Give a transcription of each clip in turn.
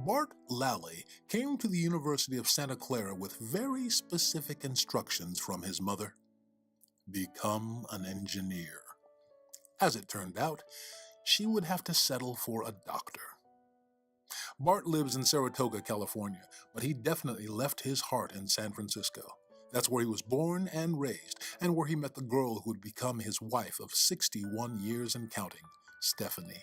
Bart Lally came to the University of Santa Clara with very specific instructions from his mother. Become an engineer. As it turned out, she would have to settle for a doctor. Bart lives in Saratoga, California, but he definitely left his heart in San Francisco. That's where he was born and raised, and where he met the girl who would become his wife of 61 years and counting, Stephanie.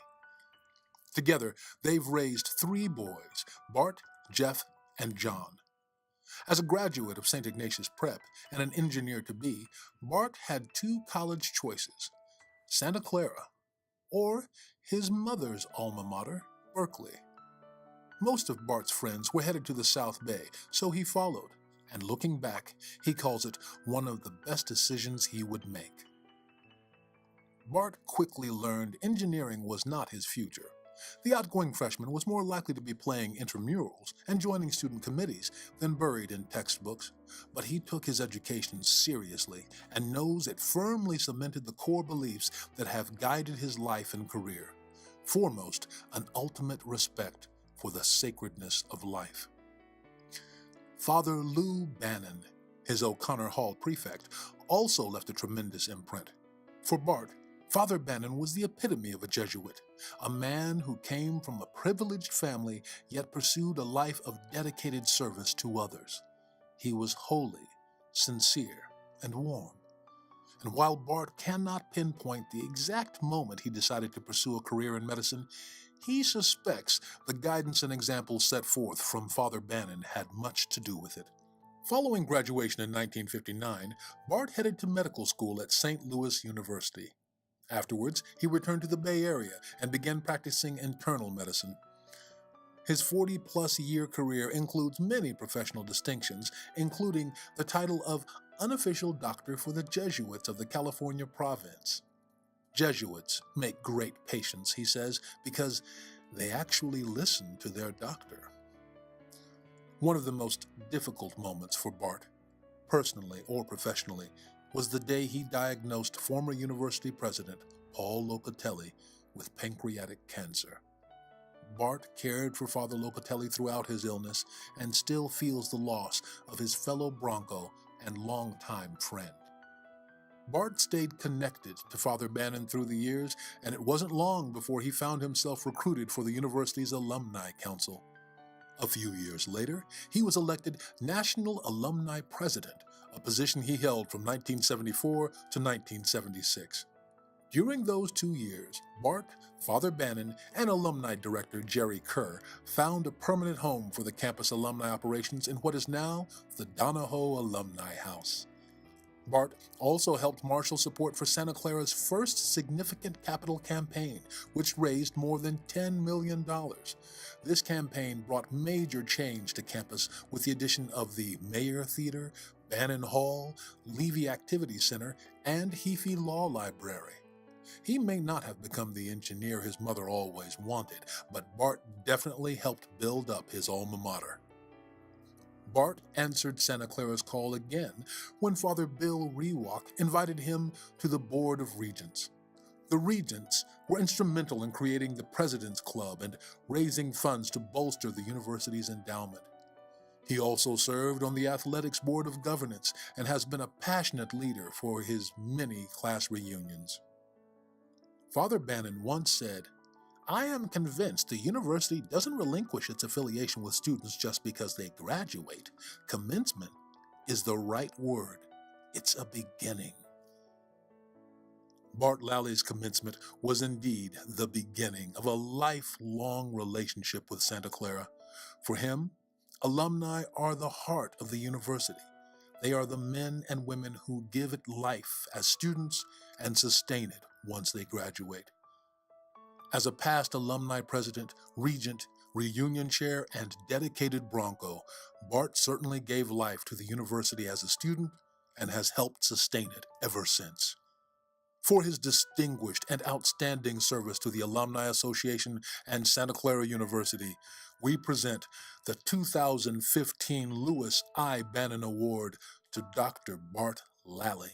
Together, they've raised 3 boys, Bart, Jeff, and John. As a graduate of St. Ignatius Prep and an engineer-to-be, Bart had 2 college choices, Santa Clara or his mother's alma mater, Berkeley. Most of Bart's friends were headed to the South Bay, so he followed, and looking back, he calls it one of the best decisions he would make. Bart quickly learned engineering was not his future. The outgoing freshman was more likely to be playing intramurals and joining student committees than buried in textbooks, but he took his education seriously and knows it firmly cemented the core beliefs that have guided his life and career. Foremost, an ultimate respect for the sacredness of life. Father Lou Bannan, his O'Connor Hall prefect, also left a tremendous imprint. For Bart, Father Bannan was the epitome of a Jesuit, a man who came from a privileged family yet pursued a life of dedicated service to others. He was holy, sincere, and warm. And while Bart cannot pinpoint the exact moment he decided to pursue a career in medicine, he suspects the guidance and example set forth from Father Bannan had much to do with it. Following graduation in 1959, Bart headed to medical school at St. Louis University. Afterwards, he returned to the Bay Area and began practicing internal medicine. His 40-plus year career includes many professional distinctions, including the title of Unofficial Doctor for the Jesuits of the California Province. Jesuits make great patients, he says, because they actually listen to their doctor. One of the most difficult moments for Bart, personally or professionally, was the day he diagnosed former university president Paul Locatelli with pancreatic cancer. Bart cared for Father Locatelli throughout his illness and still feels the loss of his fellow Bronco and longtime friend. Bart stayed connected to Father Bannan through the years, and it wasn't long before he found himself recruited for the university's Alumni Council. A few years later, he was elected National Alumni President, a position he held from 1974 to 1976. During those 2 years, Bart, Father Bannan, and Alumni Director Jerry Kerr found a permanent home for the campus alumni operations in what is now the Donahoe Alumni House. Bart also helped marshal support for Santa Clara's first significant capital campaign, which raised more than $10 million. This campaign brought major change to campus with the addition of the Mayer Theater, Bannan Hall, Levy Activity Center, and Heaphy Law Library. He may not have become the engineer his mother always wanted, but Bart definitely helped build up his alma mater. Bart answered Santa Clara's call again when Father Bill Rewalk invited him to the Board of Regents. The Regents were instrumental in creating the President's Club and raising funds to bolster the university's endowment. He also served on the Athletics Board of Governance and has been a passionate leader for his many class reunions. Father Bannan once said, "I am convinced the university doesn't relinquish its affiliation with students just because they graduate. Commencement is the right word. It's a beginning." Bart Lally's commencement was indeed the beginning of a lifelong relationship with Santa Clara. For him, alumni are the heart of the university. They are the men and women who give it life as students and sustain it once they graduate. As a past alumni president, regent, reunion chair, and dedicated Bronco, Bart certainly gave life to the university as a student and has helped sustain it ever since. For his distinguished and outstanding service to the Alumni Association and Santa Clara University, we present the 2015 Lewis I. Bannan Award to Dr. Bart Lally.